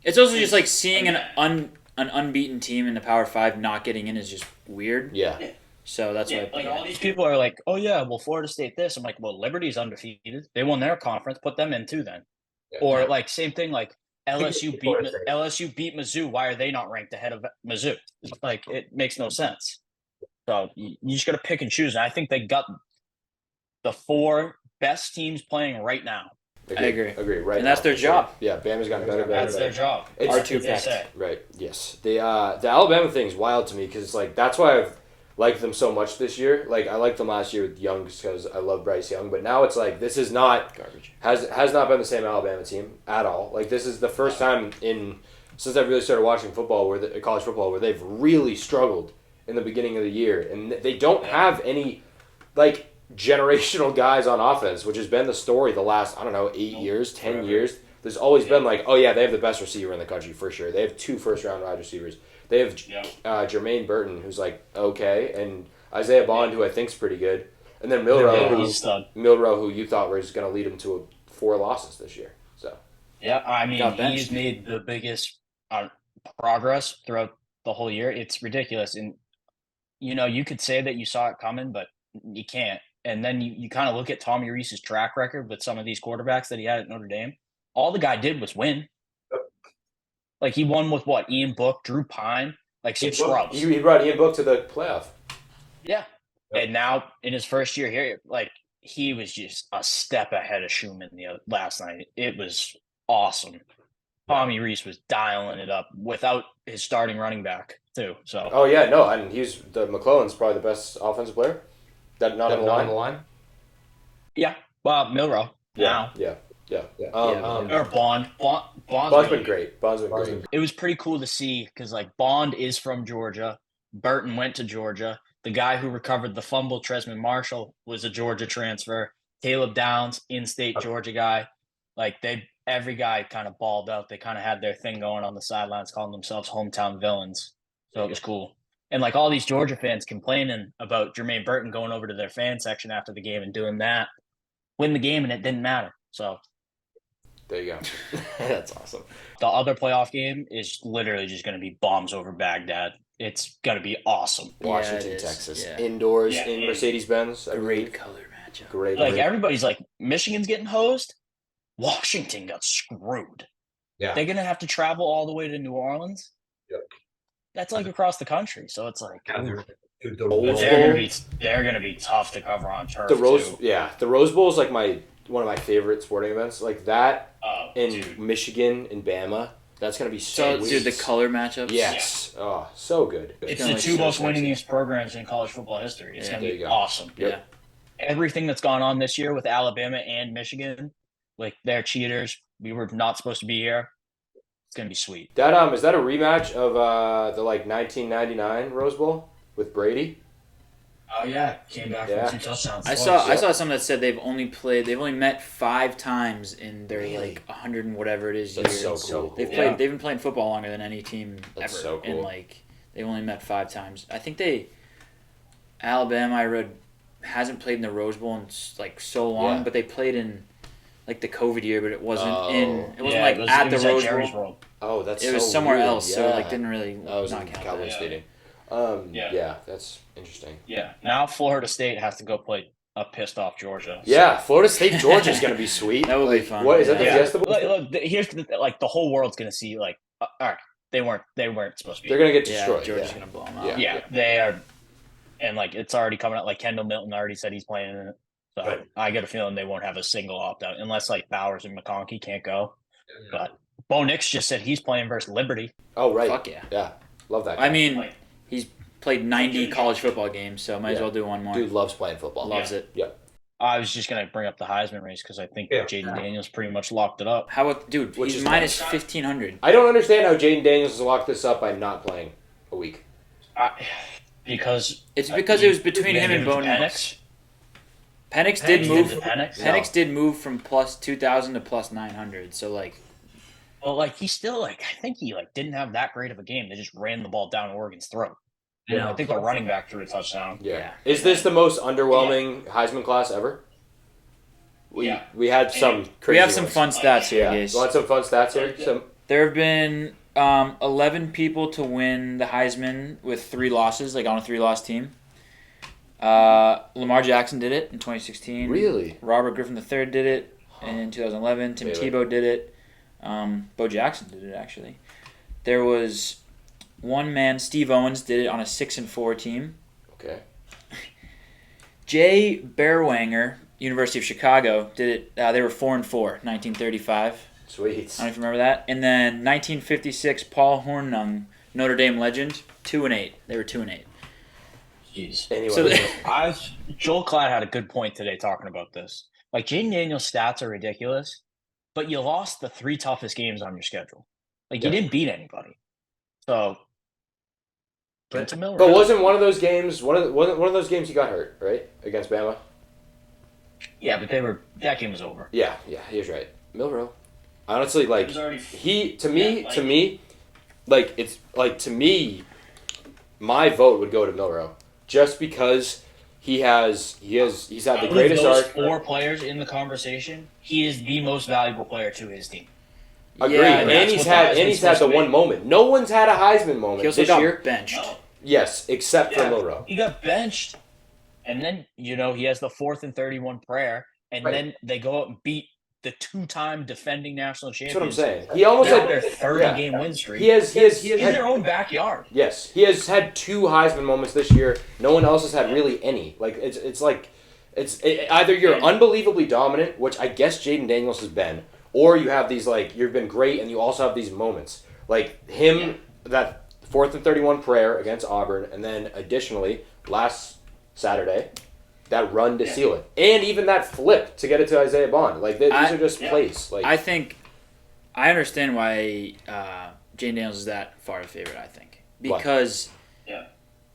It's also just like seeing an unbeaten team in the Power 5 not getting in is just weird. Yeah. So that's why. Like all these people are like, oh yeah, well Florida State this. I'm like, well Liberty's undefeated. They won their conference. Put them in too then. Yeah. Or like same thing like. LSU beat Mizzou. Why are they not ranked ahead of Mizzou? Like it makes no sense. So you just got to pick and choose. And I think they got the 4 best teams playing right now. I agree. Right, and that's their job. Yeah, Bama's gotten better. That's their job. It's R2 pack. Right. Yes. The Alabama thing is wild to me because it's like that's why I've liked them so much this year. Like I liked them last year with Young because I love Bryce Young, but now it's like this is not garbage. Has not been the same Alabama team at all. Like this is the first time since I've really started watching football college football where they've really struggled in the beginning of the year, and they don't have any like generational guys on offense, which has been the story the last 8 years, 10 years. There's always been like, oh yeah, they have the best receiver in the country for sure. They have 2 first-round wide receivers. They have Jermaine Burton, who's like okay, and Isaiah Bond, who I think's pretty good, and then Milroe, who you thought was going to lead him to 4 losses this year. So I mean, he's made the biggest progress throughout the whole year. It's ridiculous, and you could say that you saw it coming, but you can't. And then you kind of look at Tommy Reese's track record with some of these quarterbacks that he had at Notre Dame. All the guy did was win. Like, he won with what? Ian Book, Drew Pine, like some scrubs. He brought Ian Book to the playoff. Yeah. And now, in his first year here, like, he was just a step ahead of Schumann last night. It was awesome. Tommy Reese was dialing it up without his starting running back, too. So. Oh, yeah, no, and McClellan's probably the best offensive player. That not on the line? Yeah. Well, Milroe. Yeah. Or Bond. Bond's been great. It was pretty cool to see because, like, Bond is from Georgia. Burton went to Georgia. The guy who recovered the fumble, Tresman Marshall, was a Georgia transfer. Caleb Downs, in-state Georgia guy. Like, every guy kind of balled out. They kind of had their thing going on the sidelines, calling themselves hometown villains. So it was cool. And, like, all these Georgia fans complaining about Jermaine Burton going over to their fan section after the game and doing that. Win the game, and it didn't matter. So there you go. That's awesome. The other playoff game is literally just going to be bombs over Baghdad. It's going to be awesome. Washington, Texas. Yeah. Indoors in Mercedes-Benz. Great color matchup. Great. Like, everybody's like, Michigan's getting hosed. Washington got screwed. Yeah. They're going to have to travel all the way to New Orleans. Yep. That's like across the country. So it's like, they're going to be tough to cover on turf. The Rose Bowl is like one of my favorite sporting events. Like that in Michigan and Bama. That's going to be so dude, the color matchups. Yes. Oh, so good. It's gonna the be two so most sexy. winningest programs in college football history. It's Yeah. going to There be you go. awesome. Yep. Yeah. Everything that's gone on this year with Alabama and Michigan, like they're cheaters. We were not supposed to be here. It's going to be sweet. That is that a rematch of the 1999 Rose Bowl with Brady? Oh yeah, came back Yeah. from 2 touchdowns. I saw something that said they've only met 5 times in their Really? like 100 and whatever it is That's years. so cool. They've Yeah. been playing football longer than any team That's ever. so cool. And like they've only met 5 times. I think Alabama, I read, hasn't played in the Rose Bowl in like so long, Yeah. but they played in like the COVID year, but it wasn't Oh. at it the was Rose Jerry's Bowl. World. Oh, that's It was so somewhere weird. else, so Yeah. like didn't really That was not in count. Cowboys Yeah. Stadium. Yeah. Yeah, that's interesting. Yeah. Now Florida State has to go play a pissed off Georgia. Yeah, Florida State Georgia is going to be sweet. That will be fun. What is that? The Yeah. Fiesta Bowl? Look, here's the whole world's going to see like all right, they weren't supposed to be. They're going to get Yeah, destroyed. Georgia's Yeah. gonna blow them out. Yeah. Yeah, they are, and like it's already coming out. Like Kendall Milton already said he's playing in it, so Right. I get a feeling they won't have a single opt out unless like Bowers and McConkey can't go. But Bo Nix just said he's playing versus Liberty. Oh, right. Fuck yeah. Yeah. Love that guy. I mean, Like- he's played 90 college football games, so might as Yeah. well do one more. Dude loves playing football. Loves it. I was just gonna bring up the Heisman race because I think Jaden Daniels pretty much locked it up. How about dude? Which He's is minus nice. 1,500. I don't understand how Jaden Daniels has locked this up by not playing a week. Because It's because it was between him and Bo Penix. Nix. Penix did Penix move. did to Penix? Penix did move from plus 2,000 to plus 900. So like, Well, like he still I think he didn't have that great of a game. They just ran the ball down Oregon's throat. Yeah. I think the running back threw a touchdown. Yeah. Is this the most underwhelming Heisman class ever? We had some crazy we have some ones. fun stats here, Yeah. guys. You want some fun stats here? Some There have been 11 people to win the Heisman with 3 losses, like on a 3-loss team. Lamar Jackson did it in 2016. Really? Robert Griffin III did it in 2011. Tim Really? Tebow did it. Bo Jackson did it, actually. There was one man, Steve Owens, did it on a 6-4 team. Okay. Jay Berwanger, University of Chicago, did it. They were 4-4, 1935. Sweet. I don't know if you remember that. And then 1956, Paul Hornung, Notre Dame legend, 2-8. They were 2-8. Jeez. Anyway, So Joel Klatt had a good point today talking about this. Like Jaden Daniels' stats are ridiculous, but you lost the 3 toughest games on your schedule. Like you Yeah. didn't beat anybody. So give it to Miller. but wasn't one of those games one of those games he got hurt, right? Against Bama? Yeah, but that game was over. Yeah, he was right. Milrow. Honestly, like already to me, my vote would go to Milrow. Just because he's had the greatest those arc. 4 players in the conversation, he is the most valuable player to his team. Agreed. Yeah, and that's he's what had the Heisman's the supposed to one be. moment. No one's had a Heisman moment he also this got year. benched. Yes, except for Milrow. He got benched, and then he has the 4th and 31 prayer, and Right. then they go out and beat the 2-time defending national That's champions. what I'm saying. He almost They're had on their 30-game win streak. He has in had, their own backyard. yes, he has had 2 Heisman moments this year. No one else has had really any. Like it's either you're unbelievably dominant, which I guess Jaden Daniels has been, or you have these you've been great and you also have these moments like him that 4th and 31 prayer against Auburn, and then additionally last Saturday that run to seal it, and even that flip to get it to Isaiah Bond. Like these are just plays. Like I think I understand why Jane Daniels is that far a favorite. I think because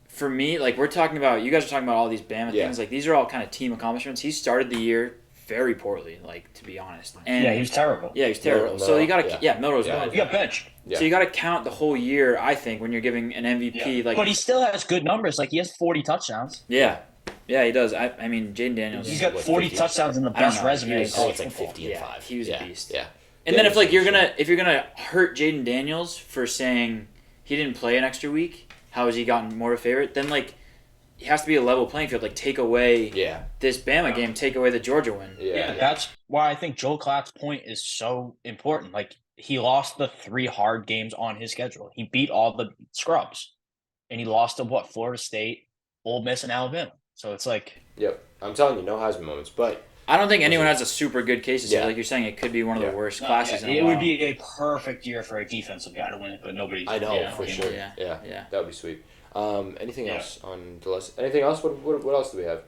for me, like we're talking about, you guys are talking about all these Bama things. Like these are all kind of team accomplishments. He started the year very poorly, like to be honest. And he was terrible. Yeah, he was terrible. So you got to Milrose. Yeah. He got benched. Yeah. So you got to count the whole year. I think when you're giving an MVP, like But he still has good numbers. Like he has 40 touchdowns. yeah, he does. I mean, Jaden Daniels. He's got What, 40 50? touchdowns in the I don't best know. resume. He in was- college it's like football. 50 and 5. He was a beast. Yeah. And then if you're gonna hurt Jaden Daniels for saying he didn't play an extra week, how has he gotten more of a favorite? Then like it has to be a level playing field. Like take away this Bama game, take away the Georgia win. Yeah, that's why I think Joel Klatt's point is so important. Like he lost the 3 hard games on his schedule. He beat all the scrubs, and he lost to Florida State, Ole Miss, and Alabama. So it's like Yep. I'm telling you, no Heisman moments. But I don't think anyone has a super good case. Yeah. Like you're saying, it could be one of the worst classes. It would be a perfect year for a defensive guy to win it, but nobody. I know for sure. Yeah, that would be sweet. Anything else on the list? Anything else? What else do we have?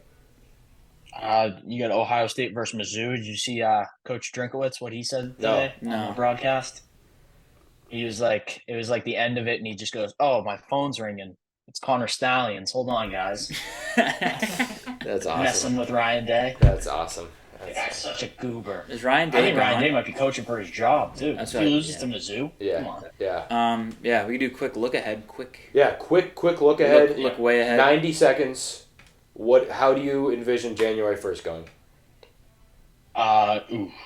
You got Ohio State versus Mizzou. Did you see Coach Drinkowitz, what he said today on the broadcast? He was like, it was like the end of it, and he just goes, "Oh, my phone's ringing. It's Connor Stallions. Hold on, guys." That's awesome. Messing with Ryan Day. That's awesome. That's such a goober. Is Ryan Day? I think Ryan Day might be coaching for his job too. That's if he loses to Mizzou, come on. Yeah. We can do quick look ahead. Quick look ahead. Look way ahead. 90 seconds. How do you envision January 1st going?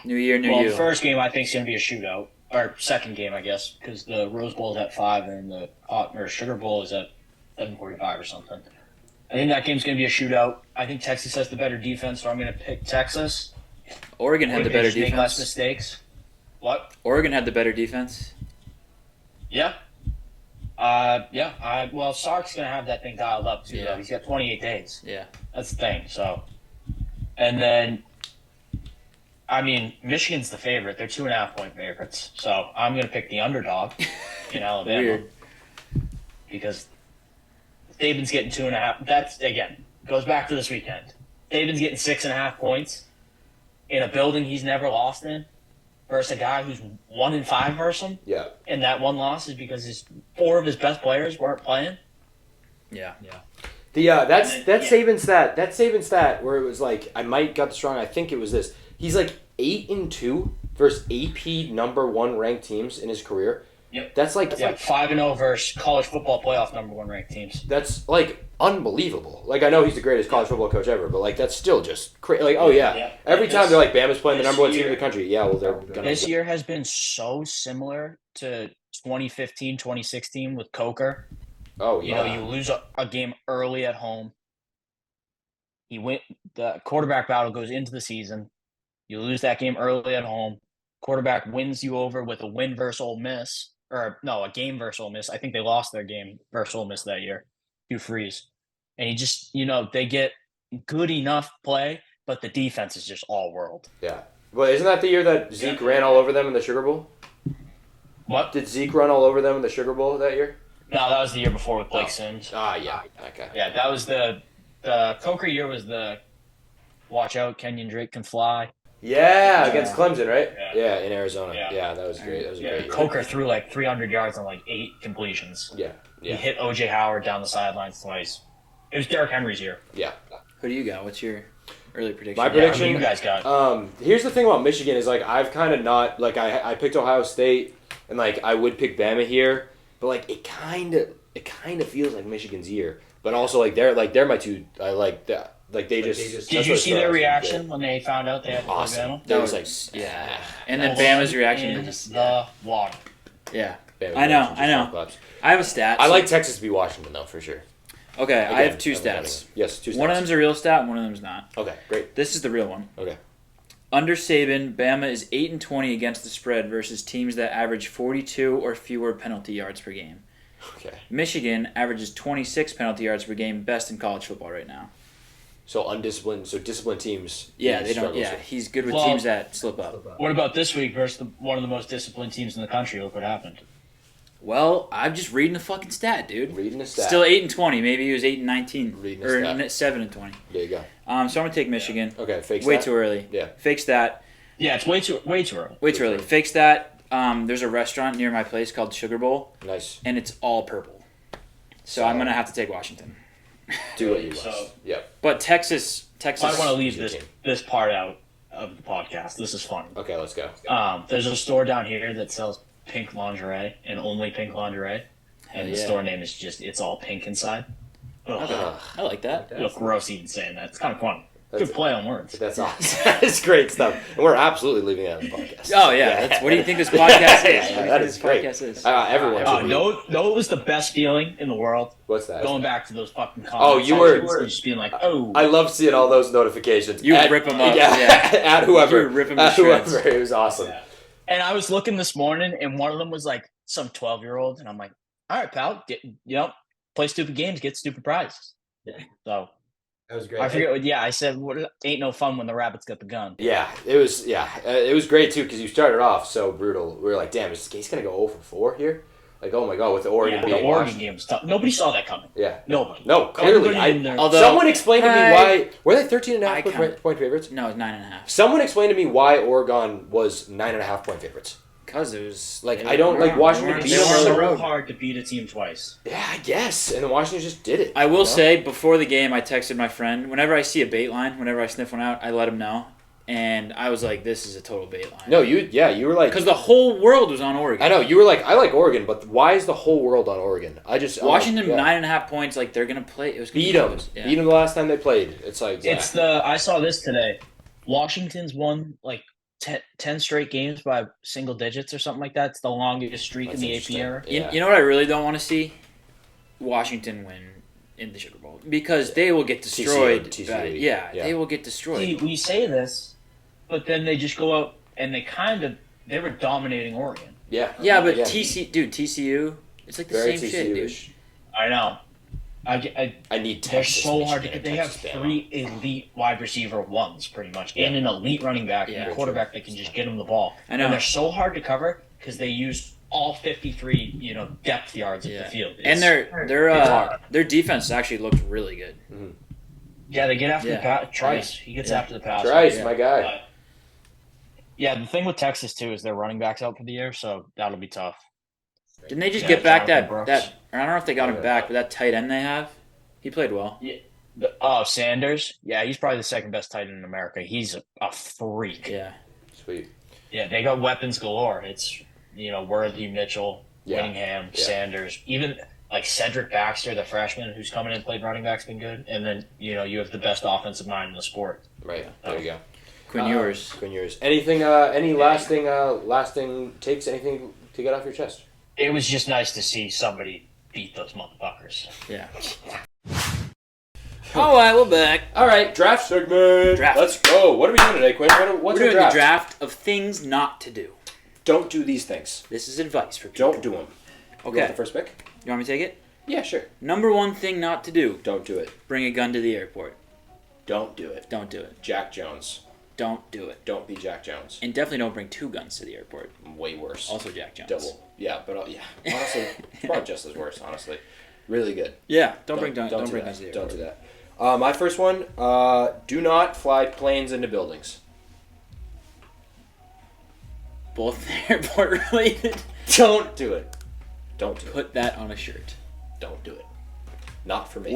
New year, new you. The first game I think is going to be a shootout, or second game I guess, because the Rose Bowl is at 5 and the Sugar Bowl is at 7:45 or something. I think that game's going to be a shootout. I think Texas has the better defense, so I'm going to pick Texas. Oregon had the better defense. Make less mistakes. What? Oregon had the better defense. Yeah. Well, Sark's going to have that thing dialed up, too, though. He's got 28 days. Yeah. That's the thing, so. And then, I mean, Michigan's the favorite. They're 2.5-point favorites. So I'm going to pick the underdog in Alabama. Weird. Because Saban's getting 2.5. That's, again, goes back to this weekend. Saban's getting 6.5 points in a building he's never lost in versus a guy who's 1-5 versus him. Yeah. And that one loss is because 4 of his best players weren't playing. Yeah. That's Saban's stat. That Saban's stat where it was like, I might got this wrong. I think it was this. He's like 8-2 versus AP number 1 ranked teams in his career. Yep. That's like 5-0 versus college football playoff number 1 ranked teams. That's like unbelievable. Like I know he's the greatest college football coach ever, but like that's still just crazy. Like every time they're like Bama's playing the number 1 team in the country. Yeah, well they're gonna. This year has been so similar to 2015, 2016 with Coker. Oh yeah. You lose a game early at home. The quarterback battle goes into the season. You lose that game early at home. Quarterback wins you over with a win versus Ole Miss. Or, no, a game versus Ole Miss. I think they lost their game versus Ole Miss that year. Hugh Freeze. And he just, they get good enough play, but the defense is just all world. Yeah. Well, isn't that the year that Zeke ran all over them in the Sugar Bowl? What? Did Zeke run all over them in the Sugar Bowl that year? No, that was the year before with Blake Sims. Yeah. Okay. Yeah, that was the Coker year was the watch out, Kenyon Drake can fly. Yeah, against Clemson, right? Yeah, in Arizona. Yeah. Yeah, that was great. That was a great year. Coker threw like 300 yards on like 8 completions. Yeah. He hit O.J. Howard down the sidelines twice. It was Derrick Henry's year. Yeah. Who do you got? What's your early prediction? My prediction? Who you guys got? Here's the thing about Michigan is like I've kind of not like I picked Ohio State and like I would pick Bama here, but like it kind of feels like Michigan's year. But also like they're my two. I like that. Like they just. Did you see their reaction when they found out they had to play awesome. Bama? That was like and then Bama's reaction in was the water. Yeah. Bama's I know. claps. I have a stat. I like Texas to be Washington though for sure. Okay, I have 2 stats. Yes, 2 stats. One of them's a real stat, and one of them's not. Okay, great. This is the real one. Okay. Under Saban, Bama is 8-20 against the spread versus teams that average 42 or fewer penalty yards per game. Okay. Michigan averages 26 penalty yards per game, best in college football right now. So disciplined teams. Yeah, they don't. Yeah, he's good with teams that slip up. What about this week versus one of the most disciplined teams in the country? Look what happened. Well, I'm just reading the fucking stat, dude. Reading the stat. Still 8-20. Maybe he was 8-19. Reading the stat. Or 7-20. There you go. So I'm gonna take Michigan. Okay, fake stat. Way too early. Yeah. Fake stat. Yeah, it's way too early. Way too early. Fake stat. There's a restaurant near my place called Sugar Bowl. Nice. And it's all purple. So I'm gonna have to take Washington. Do what you must. Yep. But Texas. I want to leave this part out of the podcast. This is fun. Okay, let's go. There's a store down here that sells pink lingerie and only pink lingerie, and the store name is just it's all pink inside. I like that. It's gross even saying that. It's kind of fun. Good play on words. That's awesome. That's great stuff. And we're absolutely leaving that in the podcast. Oh, yeah. What do you think this podcast is? That is great. Everyone should be. No, it was the best feeling in the world. What's that? Going back to those fucking comments. You were just being like, oh. I love seeing all those notifications. You rip them up. Yeah. At whoever. You rip them to shreds. Whoever. It was awesome. Yeah. And I was looking this morning, and one of them was like some 12-year-old, and I'm like, all right, pal, play stupid games, get stupid prizes. Yeah. So That was great. I forget. Yeah, I said, ain't no fun when the rabbit's got the gun. Yeah, it was. Yeah, it was great too because you started off so brutal. We were like, damn, is Case gonna go 0 for 4 here? Like, oh my god, with the Oregon beating the Oregon Washington. game was tough. Nobody saw that coming. Yeah. Nobody. No, clearly. Someone explained to me why. Were they 13.5 point favorites? No, it's 9.5. Someone explained to me why Oregon was 9.5 point favorites. Because it was like I don't like Washington beat them on the so road. Hard to beat a team twice. Yeah, I guess, and then Washington just did it. I will say before the game, I texted my friend. Whenever I see a bait line, whenever I sniff one out, I let him know, and I was like, "This is a total bait line." No, you were like because the whole world was on Oregon. I know you were like, I like Oregon, but why is the whole world on Oregon? Washington 9.5 points. Like they're gonna play. It was beat them. Yeah. Beat them the last time they played. It's like I saw this today. Washington's won like 10 straight games by single digits or something like that. It's the longest streak in the AP era. Yeah. You know what I really don't want to see? Washington win in the Sugar Bowl because they will get destroyed. TCU. Yeah, they will get destroyed. See, we say this, but then they just go out and they were dominating Oregon. Yeah. Yeah, but TCU, it's like the very same shit, dude. I know. I need They're so hard to get. They have 3 elite wide receiver ones, pretty much, and an elite running back and a quarterback that can just get them the ball. I know. And they're so hard to cover because they use all 53, depth yards of the field. And their defense actually looked really good. Mm-hmm. Yeah, they get after the pass. Trice, he gets after the pass. Trice, my guy. The thing with Texas too is their running backs out for the year, so that'll be tough. Didn't they just get back that? Or I don't know if they got him back, but that tight end they have, he played well. Yeah. Sanders. Yeah, he's probably the second best tight end in America. He's a freak. Yeah. Sweet. Yeah, they got weapons galore. It's Worthy, Mitchell, Whittingham, Sanders, even like Cedric Baxter, the freshman who's coming in and played running back's been good. And then you have the best offensive mind in the sport. Right. There you go. Quinn Ewers. Anything? Any lasting takes? Anything to get off your chest? It was just nice to see somebody beat those motherfuckers. Yeah. All right, we're back. All right, draft segment. Let's go. What are we doing today, Quinn? What's we're doing draft? The draft of things not to do. Don't do these things. This is advice for people. Don't do them. Okay. You want the first pick? You want me to take it? Yeah, sure. Number one thing not to do. Don't do it. Bring a gun to the airport. Don't do it. Don't do it. Jack Jones. Don't do it. Don't be Jack Jones. And definitely don't bring 2 guns to the airport. Way worse. Also Jack Jones. Double. Yeah, but honestly, it's probably just as worse. Honestly, really good. Yeah, don't bring guns to the airport. Don't do that. My first one: do not fly planes into buildings. Both airport related. Don't do it. Don't do it. Put that on a shirt. Don't do it. Not for me.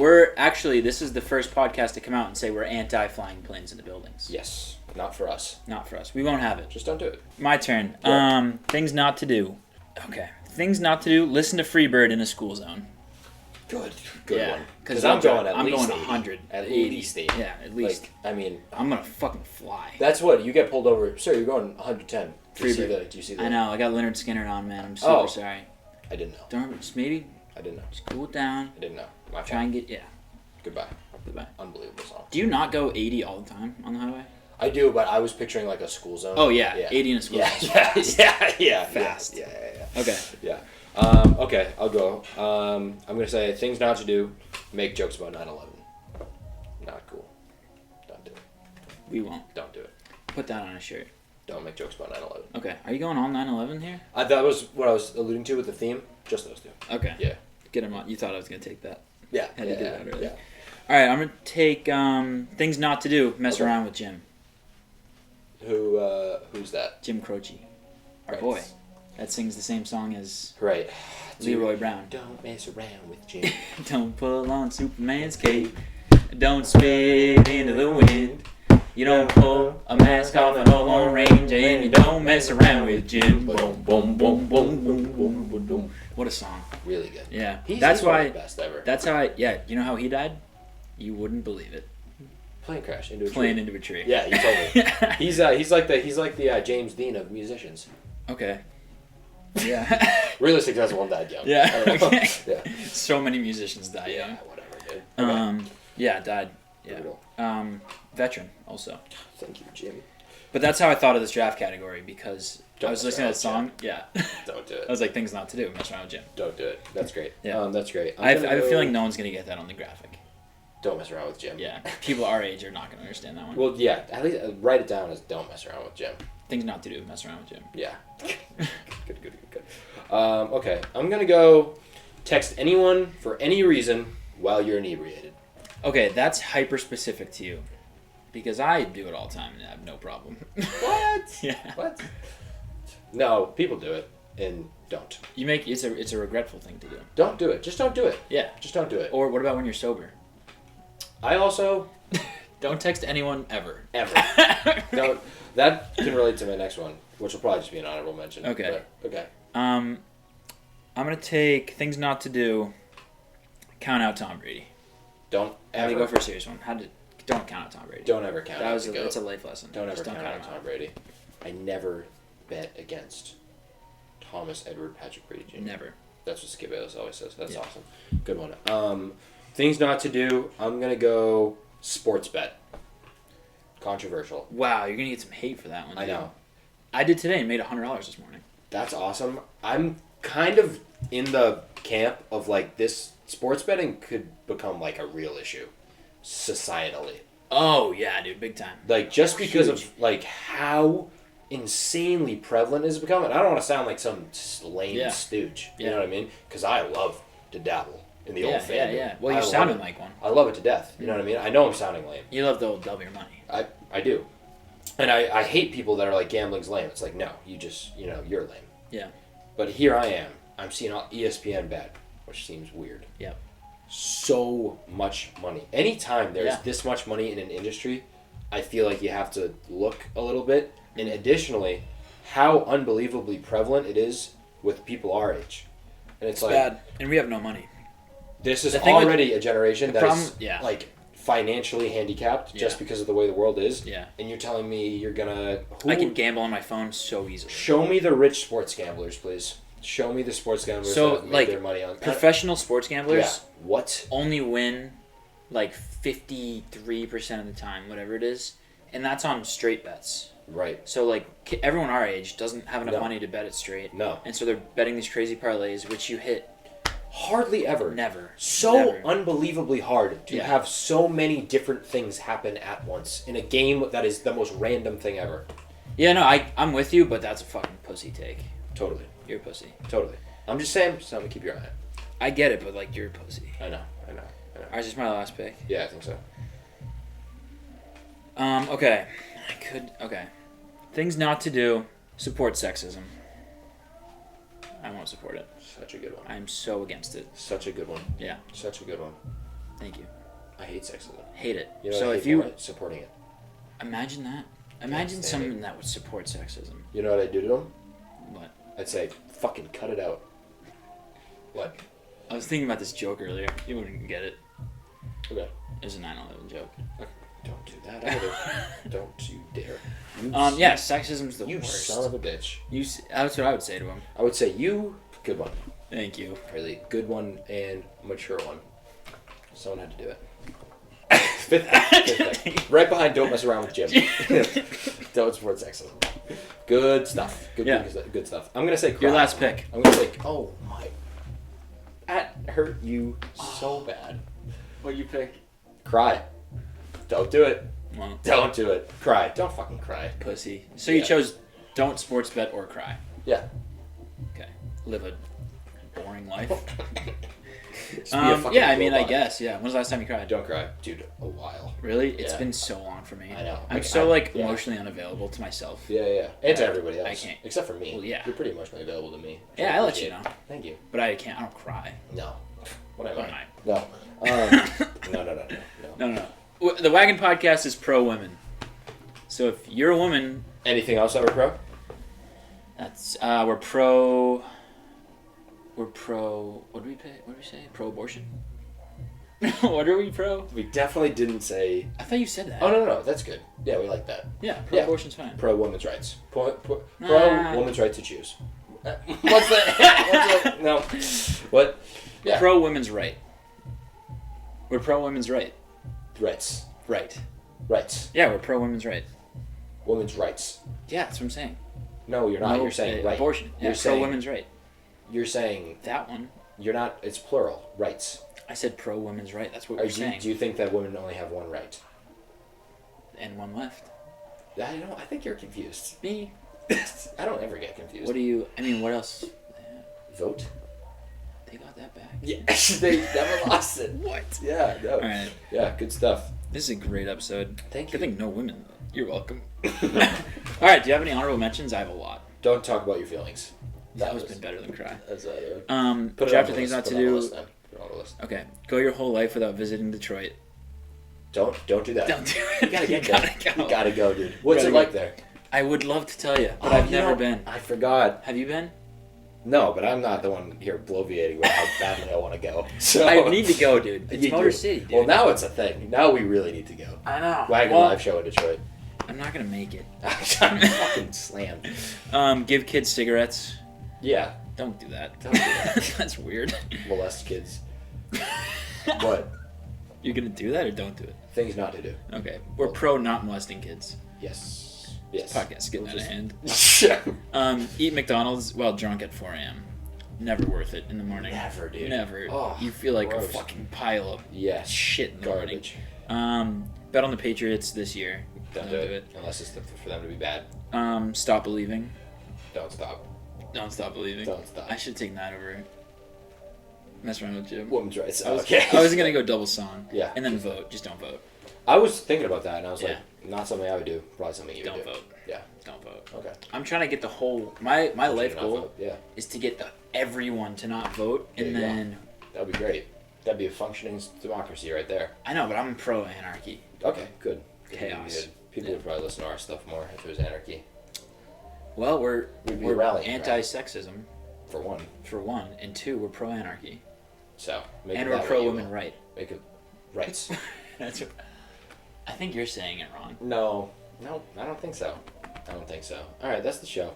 This is the first podcast to come out and say we're anti-flying planes into buildings. Yes. Not for us. Not for us. We won't have it. Just don't do it. My turn. Things not to do. Okay. Things not to do. Listen to Freebird in a school zone. Good one. Because I'm going 80. 100. At least 80. Yeah, at least. I'm going to fucking fly. That's what, you get pulled over. Sir, you're going 110. Do you see that? I know. I got Leonard Skinner on, man. I'm super sorry. I didn't know. Just maybe. I didn't know. Just cool it down. I didn't know. Try and get, Goodbye. Goodbye. Unbelievable song. Do you not go 80 all the time on the highway? I do, but I was picturing like a school zone. Oh, yeah. 80 in a school zone. Yeah. Fast. Yeah. Okay. Yeah. Okay, I'll go. I'm going to say things not to do. Make jokes about 9/11. Not cool. Don't do it. We won't. Don't do it. Put that on a shirt. Don't make jokes about 9/11. Okay. Are you going all 9/11 here? That was what I was alluding to with the theme. Just those two. Okay. Yeah. Get him on. You thought I was going to take that. Yeah. Had to do that earlier. Yeah. All right, I'm going to take things not to do. Mess around with Jim. Who's that? Jim Croce. Our boy. That sings the same song as Leroy Brown. Don't mess around with Jim. Don't pull on Superman's cape. Don't spit into the wind. You don't pull a mask off an Lone Ranger, and you don't mess around with Jim. Boom, boom, boom, boom, boom, boom, boom, boom. What a song. Really good. Yeah. He's one of the best ever. That's how you know how he died? You wouldn't believe it. Plane crash into a tree. Plane into a tree. Yeah, you told me. He's like the James Dean of musicians. Okay. Yeah. Really successful and died young. Yeah. Okay. Yeah. So many musicians die young. Yeah, whatever, dude. Okay. Yeah, died. Yeah. Veteran also. Thank you, Jim. But that's how I thought of this draft category because I was listening to that song. Jim. Yeah. Don't do it. I was like, things not to do. Mess around with Jim. don't do it. That's great. Yeah. That's great. I have a feeling no one's gonna get that on the graphic. Don't mess around with Jim. Yeah, people our age are not going to understand that one. Well, yeah, at least write it down as don't mess around with Jim. Things not to do, mess around with Jim. Yeah. Good. Okay, I'm going to go text anyone for any reason while you're inebriated. Okay, that's hyper-specific to you. Because I do it all the time and I have no problem. What? Yeah. What? No, people do it and don't. It's a regretful thing to do. Don't do it. Just don't do it. Yeah. Just don't do it. Or what about when you're sober? I also... Don't text anyone ever. Ever. No, that can relate to my next one, which will probably just be an honorable mention. Okay. But, okay. I'm going to take things not to do, count out Tom Brady. Don't How do ever... you go for a serious one? Don't count out Tom Brady. Don't ever count out the GOAT. That's a life lesson. Don't ever Just count out Tom Brady. I never bet against Thomas Edward Patrick Brady Jr. Never. That's what Skip Bayless always says. That's awesome. Good one. Things not to do. I'm going to go sports bet. Controversial. Wow, you're going to get some hate for that one. I know. I did today and made $100 this morning. That's awesome. I'm kind of in the camp of like this sports betting could become like a real issue societally. Oh, yeah, dude, big time. Like just because Huge. of like how insanely prevalent it's become. And I don't want to sound like some lame stooge. You know what I mean? Because I love to dabble in the old fandom. Yeah. Well, you're sounding like one. I love it to death. You know what I mean? I know I'm sounding lame. You love the old double your money. I do. And I hate people that are like, gambling's lame. It's like, no, you're lame. Yeah. But here I am. I'm seeing ESPN bet, which seems weird. Yep. So much money. Anytime there's this much money in an industry, I feel like you have to look a little bit. And additionally, how unbelievably prevalent it is with people our age. And it's like... bad. And we have no money. This is already a generation that is like financially handicapped just because of the way the world is. Yeah. And you're telling me you're gonna... I can gamble on my phone so easily. Show me the rich sports gamblers, please. Show me the sports gamblers that have made their money on... Professional sports gamblers what? only win like 53% of the time, whatever it is. And that's on straight bets. Right. So like everyone our age doesn't have enough money to bet it straight. No. And so they're betting these crazy parlays, which you hit hardly ever. Never. Unbelievably hard to have so many different things happen at once in a game that is the most random thing ever. Yeah, no, I'm with you, but that's a fucking pussy take. Totally. You're a pussy. Totally. I'm just saying, something to keep your eye on. I get it, but like you're a pussy. I know. Alright, is this my last pick? Yeah, I think so. Okay. Okay. Things not to do. Support sexism. I won't support it. Such a good one. I'm so against it. Such a good one. Yeah. Such a good one. Thank you. I hate sexism. Hate it. You know so what I if hate you more? Supporting it. Imagine that. Imagine someone that would support sexism. You know what I'd do to them? What? I'd say, fucking cut it out. What? I was thinking about this joke earlier. You wouldn't get it. Okay. It was a 9/11 joke. Don't do that either. Don't you dare. Yeah, sexism's the you worst. You son of a bitch. That's what I would say to him. I would say good one. Thank you. Really good one and mature one. Someone had to do it. Fifth thing. Right behind don't mess around with Jim. Don't support sexism. Good stuff. Good stuff. I'm going to say cry. Your last pick. I'm going to say, oh my. That hurt you so bad. What'd you pick? Cry. Don't do it. Well, don't do it. Cry. Don't fucking cry. Pussy. So you chose don't sports bet or cry. Yeah. Okay. Live a boring life. Yeah, I mean, I guess. Yeah. When's the last time you cried? Don't cry. Dude, a while. Really? It's been so long for me. I know. I'm emotionally unavailable to myself. Yeah. And to everybody else. I can't. Except for me. Well, yeah. You're pretty emotionally available to me. Yeah, I let you know. Thank you. But I can't. I don't cry. No. What am I? No. No. The Wagon podcast is pro women. So if you're a woman, anything else that we're pro? That's we're pro. What do we say? Pro abortion. What are we pro? We definitely didn't say. I thought you said that. Oh no, that's good. Yeah, we like that. Yeah, pro-abortion's fine. Pro women's rights. Pro women's right to choose. What's that? No. What? Yeah. Pro women's right. We're pro women's right. Rights. Right. Rights. Yeah, we're pro women's right. Women's rights. Yeah, that's what I'm saying. No, you're not. You're saying right. Abortion. Yeah, you're saying pro women's right. You're saying that one. You're not. It's plural. Rights. I said pro women's right. That's what Or we're saying. do you think that women only have one right? And one left. I think you're confused. Me. I don't ever get confused. What do you? I mean, what else? Vote? They got that back. Yeah, they never lost it. What? Yeah, no. All right. Yeah, good stuff. This is a great episode. Thank Good you. thing no women. You're welcome. All right. Do you have any honorable mentions? I have a lot. Don't talk about your feelings. That was been better than cry. That's Put it on chapter the things list. not Put to it on the do. list, then. Put it on the list. Okay. Go your whole life without visiting Detroit. Don't do that. Don't do it. You gotta get You there. gotta go. You gotta go, dude. What's gotta it go. like there? I would love to tell you, but I've never been. I forgot. Have you been? No, but I'm not the one here bloviating about how badly I want to go. So I need to go, dude. It's You Motor do. City, dude. Well, now it's a thing. Now we really need to go. I know. Wagon Well, live show in Detroit. I'm not gonna make it. I'm fucking slammed. Give kids cigarettes. Yeah, Don't do that. Don't do that. That's weird. molest kids. What? You're gonna do that or don't do it? Things not to do. Okay. We're pro not molesting kids. Yes. Yes. Podcast getting out of hand. Yeah. Eat McDonald's while drunk at 4 a.m. Never worth it in the morning. Never, dude. Never. Oh, You feel like gross. a fucking pile of Yes. shit in the morning. Garbage. Bet on the Patriots this year. Don't do it. Unless it's for them to be bad. Stop believing. Don't stop. Don't stop believing. Don't stop. I should take that over. Mess around with Jim. Women's rights. I was, Okay. I was gonna go double song. Yeah. And then vote. Just don't vote. I was thinking about that, and I was Yeah. like, not something I would do. Probably something you would Don't do. vote. Yeah. Don't vote. Okay. I'm trying to get the whole my life Not goal vote. Yeah. is to get everyone to not vote, There and you go. then That'd be great. That'd be a functioning democracy right there. I know, but I'm pro anarchy. Okay. Good. Chaos. Good. People Yeah. would probably listen to our stuff more if it was anarchy. Well, we're We'd be a rallying cry. anti-sexism For one. for one, and two, we're pro anarchy, So. Make and it we're that pro way you women will. right. Make it rights. That's. I think you're saying it wrong. No, I don't think so. I don't think so. All right, that's the show.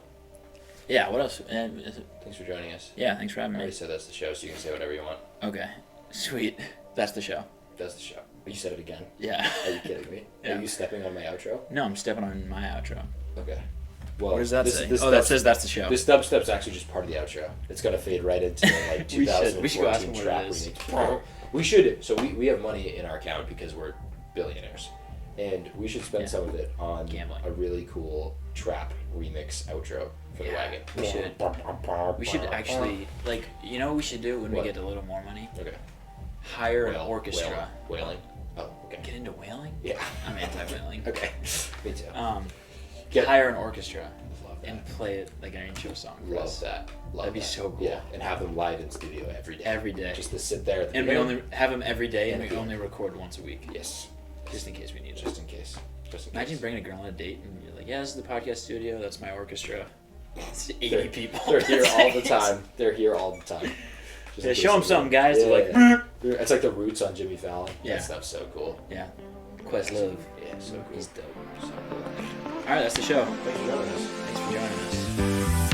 Yeah. What else? Thanks for joining us. Yeah. Thanks for I having already me. said that's the show, so you can say whatever you want. Okay. Sweet. That's the show. That's the show. You said it again. Yeah. Are you kidding me? Yeah. Are you stepping on my outro? No, I'm stepping on my outro. Okay. Well, What does that this, say? This Oh, that dub- says that's the show. This dubstep's actually just part of the outro. It's gonna fade right into like We should- 2014 we should go ask him what it trap is. remix. We should. So we have money in our account because we're billionaires, and we should spend Yeah. some of it on Gambling. a really cool trap remix outro for the Yeah, wagon. we should. We should actually, like, you know what we should do when What? we get a little more money? Okay. Hire an orchestra. Wailing. Oh, okay. Get into whaling? Yeah. I'm anti-whaling. Okay. Me too. Hire an orchestra Love that. and play it like an intro song. for Love us. that. Love That'd be that. so cool. Yeah, and have them live in studio every day. Every day. Just to sit there at the And we beginning. only have them every day, and And we we- only record once a week, Yes. just in case we need it. Just in case. Just in Imagine case. bringing a girl on a date and you're like, "Yeah, this is the podcast studio. That's my orchestra. It's 80 They're- people. They're here all the time. They're here all the time. Just Yeah, in show case them you- something, guys. Yeah, They're like, yeah. It's like the Roots on Jimmy Fallon. Yeah. That stuff's so cool. yeah, Questlove. Yeah, so cool. He's dope. So cool. All right, that's the show. Thanks for joining us. Thanks for joining us.